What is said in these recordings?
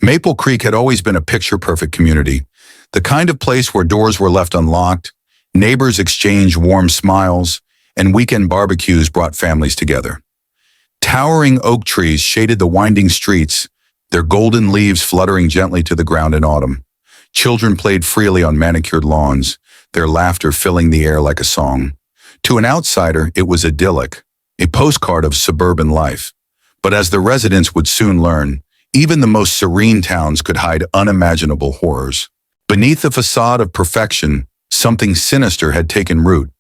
Maple Creek had always been a picture-perfect community, the kind of place where doors were left unlocked, neighbors exchanged warm smiles, and weekend barbecues brought families together. Towering oak trees shaded the winding streets, their golden leaves fluttering gently to the ground in autumn. Children played freely on manicured lawns, their laughter filling the air like a song. To an outsider, it was idyllic, a postcard of suburban life. But as the residents would soon learn, even the most serene towns could hide unimaginable horrors. Beneath the facade of perfection, something sinister had taken root.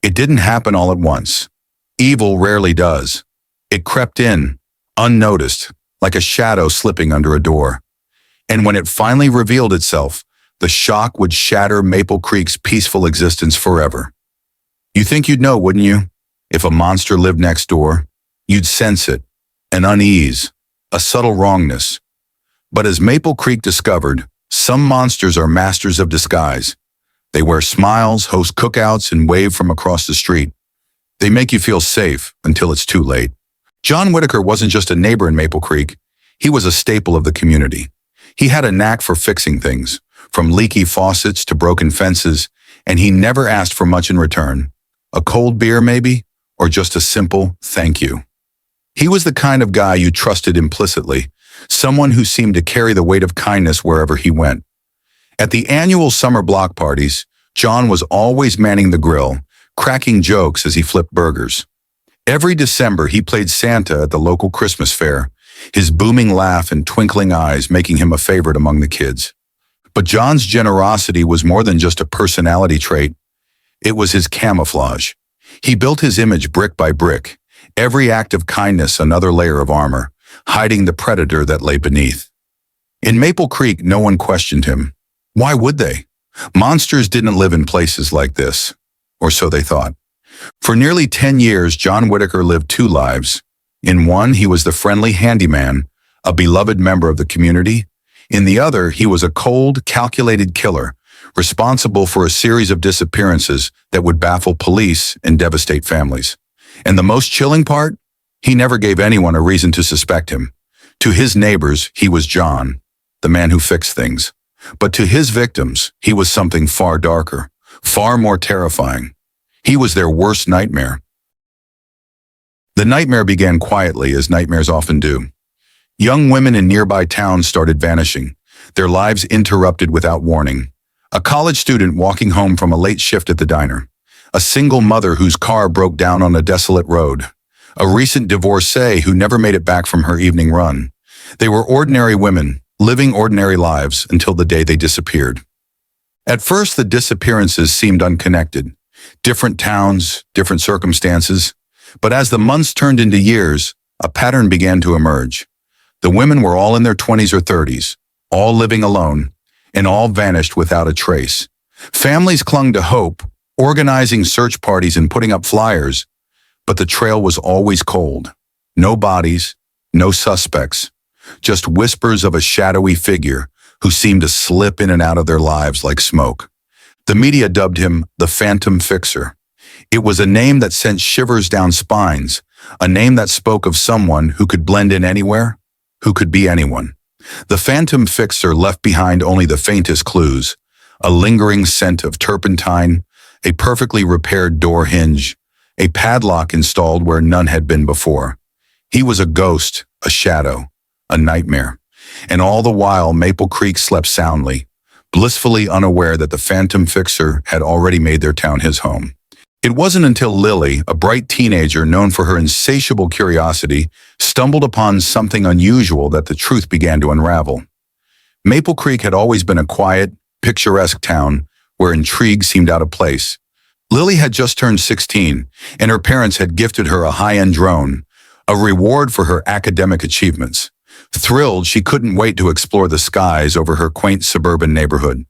It didn't happen all at once. Evil rarely does. It crept in, unnoticed, like a shadow slipping under a door. And when it finally revealed itself, the shock would shatter Maple Creek's peaceful existence forever. You think you'd know, wouldn't you? If a monster lived next door, you'd sense it, an unease, a subtle wrongness. But as Maple Creek discovered, some monsters are masters of disguise. They wear smiles, host cookouts, and wave from across the street. They make you feel safe until it's too late. John Whitaker wasn't just a neighbor in Maple Creek. He was a staple of the community. He had a knack for fixing things, from leaky faucets to broken fences, and he never asked for much in return. A cold beer, maybe, or just a simple thank you. He was the kind of guy you trusted implicitly, someone who seemed to carry the weight of kindness wherever he went. At the annual summer block parties, John was always manning the grill, cracking jokes as he flipped burgers. Every December, he played Santa at the local Christmas fair, his booming laugh and twinkling eyes making him a favorite among the kids. But John's generosity was more than just a personality trait. It was his camouflage. He built his image brick by brick, every act of kindness another layer of armor, hiding the predator that lay beneath. In Maple Creek, no one questioned him. Why would they? Monsters didn't live in places like this, or so they thought. For nearly 10 years, John Whitaker lived two lives. In one, he was the friendly handyman, a beloved member of the community. In the other, he was a cold, calculated killer, responsible for a series of disappearances that would baffle police and devastate families. And the most chilling part? He never gave anyone a reason to suspect him. To his neighbors, he was John, the man who fixed things. But to his victims, he was something far darker, far more terrifying. He was their worst nightmare. The nightmare began quietly, as nightmares often do. Young women in nearby towns started vanishing, their lives interrupted without warning. A college student walking home from a late shift at the diner. A single mother whose car broke down on a desolate road. A recent divorcee who never made it back from her evening run. They were ordinary women, living ordinary lives until the day they disappeared. At first, the disappearances seemed unconnected. Different towns, different circumstances. But as the months turned into years, a pattern began to emerge. The women were all in their 20s or 30s, all living alone, and all vanished without a trace. Families clung to hope, organizing search parties and putting up flyers, but the trail was always cold. No bodies, no suspects, just whispers of a shadowy figure who seemed to slip in and out of their lives like smoke. The media dubbed him the Phantom Fixer. It was a name that sent shivers down spines, a name that spoke of someone who could blend in anywhere, who could be anyone. The Phantom Fixer left behind only the faintest clues, a lingering scent of turpentine, a perfectly repaired door hinge, a padlock installed where none had been before. He was a ghost, a shadow, a nightmare. And all the while, Maple Creek slept soundly, blissfully unaware that the Phantom Fixer had already made their town his home. It wasn't until Lily, a bright teenager known for her insatiable curiosity, stumbled upon something unusual that the truth began to unravel. Maple Creek had always been a quiet, picturesque town where intrigue seemed out of place. Lily had just turned 16, and her parents had gifted her a high-end drone, a reward for her academic achievements. Thrilled, she couldn't wait to explore the skies over her quaint suburban neighborhood.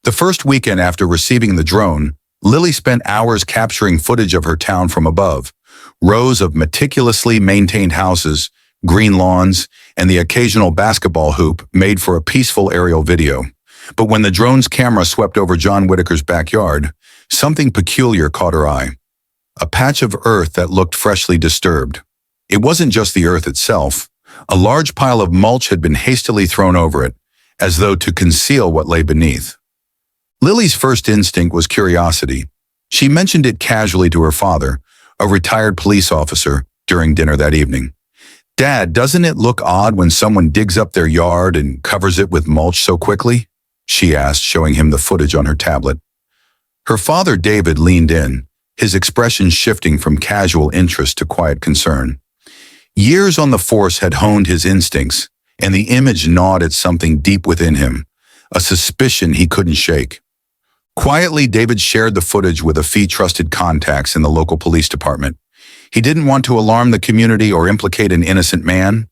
The first weekend after receiving the drone, Lily spent hours capturing footage of her town from above, rows of meticulously maintained houses, green lawns, and the occasional basketball hoop made for a peaceful aerial video. But when the drone's camera swept over John Whitaker's backyard, something peculiar caught her eye. A patch of earth that looked freshly disturbed. It wasn't just the earth itself, A large pile of mulch had been hastily thrown over it, as though to conceal what lay beneath. Lily's first instinct was curiosity. She mentioned it casually to her father, a retired police officer, during dinner that evening. "Dad, doesn't it look odd when someone digs up their yard and covers it with mulch so quickly?" she asked, showing him the footage on her tablet. Her father, David, leaned in, his expression shifting from casual interest to quiet concern. Years on the force had honed his instincts, and the image gnawed at something deep within him, a suspicion he couldn't shake. Quietly, David shared the footage with a few trusted contacts in the local police department. He didn't want to alarm the community or implicate an innocent man,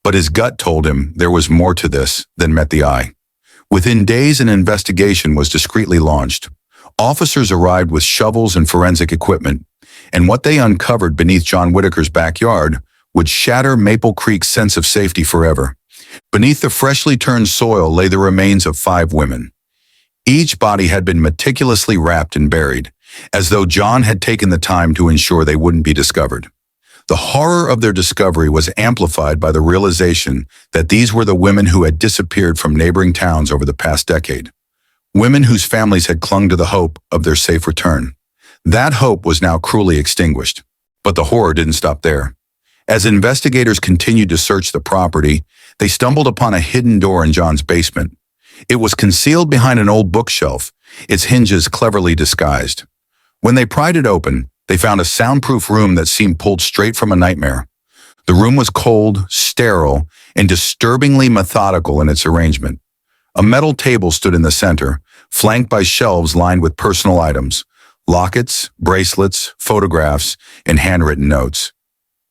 but his gut told him there was more to this than met the eye. Within days, an investigation was discreetly launched. Officers arrived with shovels and forensic equipment, and what they uncovered beneath John Whitaker's backyard would shatter Maple Creek's sense of safety forever. Beneath the freshly turned soil lay the remains of 5 women. Each body had been meticulously wrapped and buried, as though John had taken the time to ensure they wouldn't be discovered. The horror of their discovery was amplified by the realization that these were the women who had disappeared from neighboring towns over the past decade. Women whose families had clung to the hope of their safe return. That hope was now cruelly extinguished. But the horror didn't stop there. As investigators continued to search the property, they stumbled upon a hidden door in John's basement. It was concealed behind an old bookshelf, its hinges cleverly disguised. When they pried it open, they found a soundproof room that seemed pulled straight from a nightmare. The room was cold, sterile, and disturbingly methodical in its arrangement. A metal table stood in the center, flanked by shelves lined with personal items, lockets, bracelets, photographs, and handwritten notes.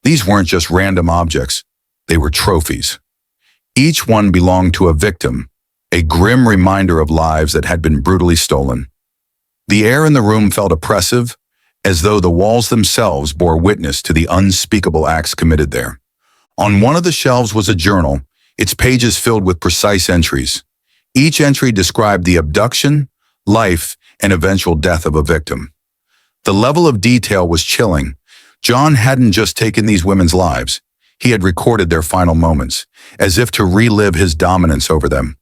These weren't just random objects, they were trophies. Each one belonged to a victim, a grim reminder of lives that had been brutally stolen. The air in the room felt oppressive, as though the walls themselves bore witness to the unspeakable acts committed there. On one of the shelves was a journal, its pages filled with precise entries. Each entry described the abduction, life, and eventual death of a victim. The level of detail was chilling. John hadn't just taken these women's lives, he had recorded their final moments, as if to relive his dominance over them.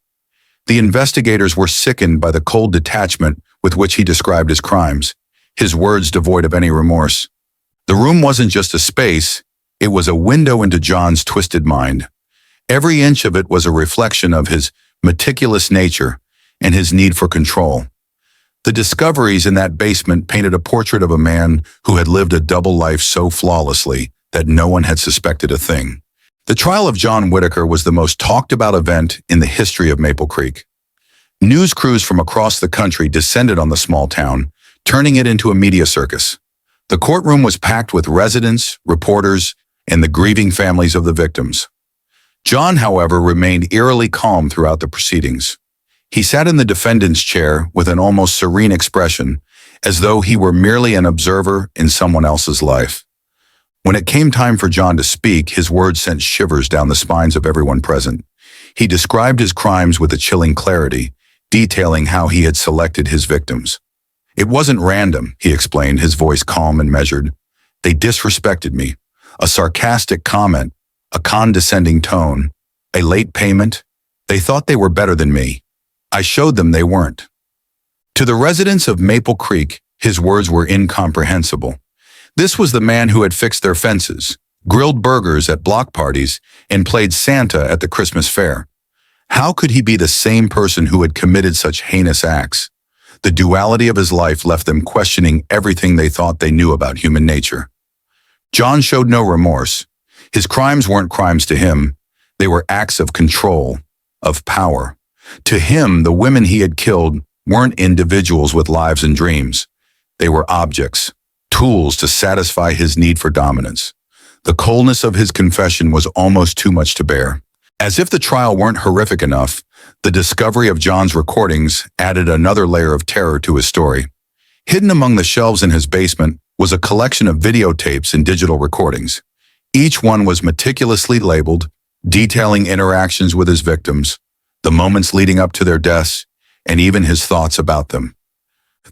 The investigators were sickened by the cold detachment with which he described his crimes, his words devoid of any remorse. The room wasn't just a space, it was a window into John's twisted mind. Every inch of it was a reflection of his meticulous nature and his need for control. The discoveries in that basement painted a portrait of a man who had lived a double life so flawlessly that no one had suspected a thing. The trial of John Whitaker was the most talked about event in the history of Maple Creek. News crews from across the country descended on the small town, turning it into a media circus. The courtroom was packed with residents, reporters, and the grieving families of the victims. John, however, remained eerily calm throughout the proceedings. He sat in the defendant's chair with an almost serene expression, as though he were merely an observer in someone else's life. When it came time for John to speak, his words sent shivers down the spines of everyone present. He described his crimes with a chilling clarity, detailing how he had selected his victims. "It wasn't random," he explained, his voice calm and measured. "They disrespected me. A sarcastic comment, a condescending tone, a late payment. They thought they were better than me. I showed them they weren't." To the residents of Maple Creek, his words were incomprehensible. This was the man who had fixed their fences, grilled burgers at block parties, and played Santa at the Christmas fair. How could he be the same person who had committed such heinous acts? The duality of his life left them questioning everything they thought they knew about human nature. John showed no remorse. His crimes weren't crimes to him. They were acts of control, of power. To him, the women he had killed weren't individuals with lives and dreams. They were objects, tools to satisfy his need for dominance. The coldness of his confession was almost too much to bear. As if the trial weren't horrific enough, the discovery of John's recordings added another layer of terror to his story. Hidden among the shelves in his basement was a collection of videotapes and digital recordings. Each one was meticulously labeled, detailing interactions with his victims, the moments leading up to their deaths, and even his thoughts about them.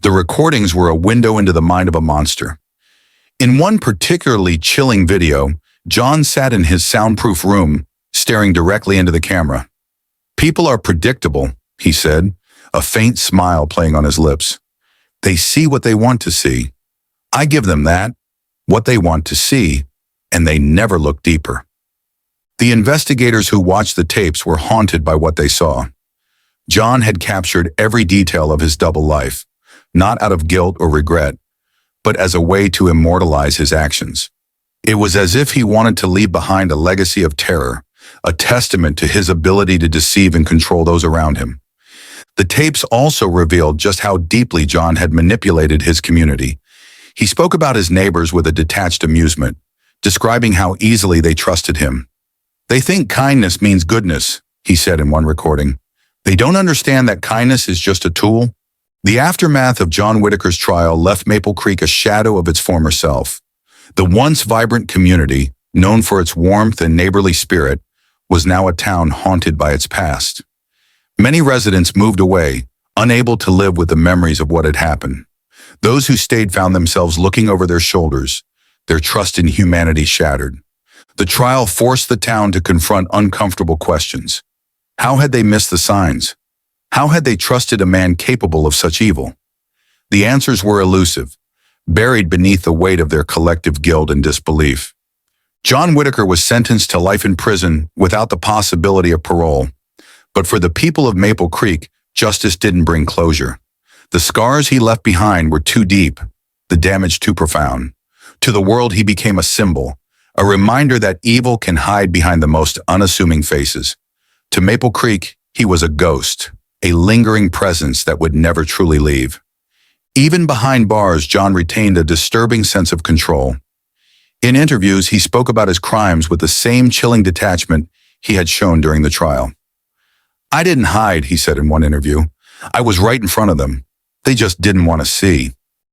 The recordings were a window into the mind of a monster. In one particularly chilling video, John sat in his soundproof room, staring directly into the camera. "People are predictable," he said, a faint smile playing on his lips. "They see what they want to see. I give them that, what they want to see, and they never look deeper." The investigators who watched the tapes were haunted by what they saw. John had captured every detail of his double life, not out of guilt or regret, but as a way to immortalize his actions. It was as if he wanted to leave behind a legacy of terror, a testament to his ability to deceive and control those around him. The tapes also revealed just how deeply John had manipulated his community. He spoke about his neighbors with a detached amusement, describing how easily they trusted him. "They think kindness means goodness," he said in one recording. "They don't understand that kindness is just a tool." The aftermath of John Whitaker's trial left Maple Creek a shadow of its former self. The once vibrant community, known for its warmth and neighborly spirit, was now a town haunted by its past. Many residents moved away, unable to live with the memories of what had happened. Those who stayed found themselves looking over their shoulders, their trust in humanity shattered. The trial forced the town to confront uncomfortable questions. How had they missed the signs? How had they trusted a man capable of such evil? The answers were elusive, buried beneath the weight of their collective guilt and disbelief. John Whitaker was sentenced to life in prison without the possibility of parole. But for the people of Maple Creek, justice didn't bring closure. The scars he left behind were too deep, the damage too profound. To the world, he became a symbol, a reminder that evil can hide behind the most unassuming faces. To Maple Creek, he was a ghost, a lingering presence that would never truly leave. Even behind bars, John retained a disturbing sense of control. In interviews, he spoke about his crimes with the same chilling detachment he had shown during the trial. "I didn't hide," he said in one interview. "I was right in front of them. They just didn't want to see."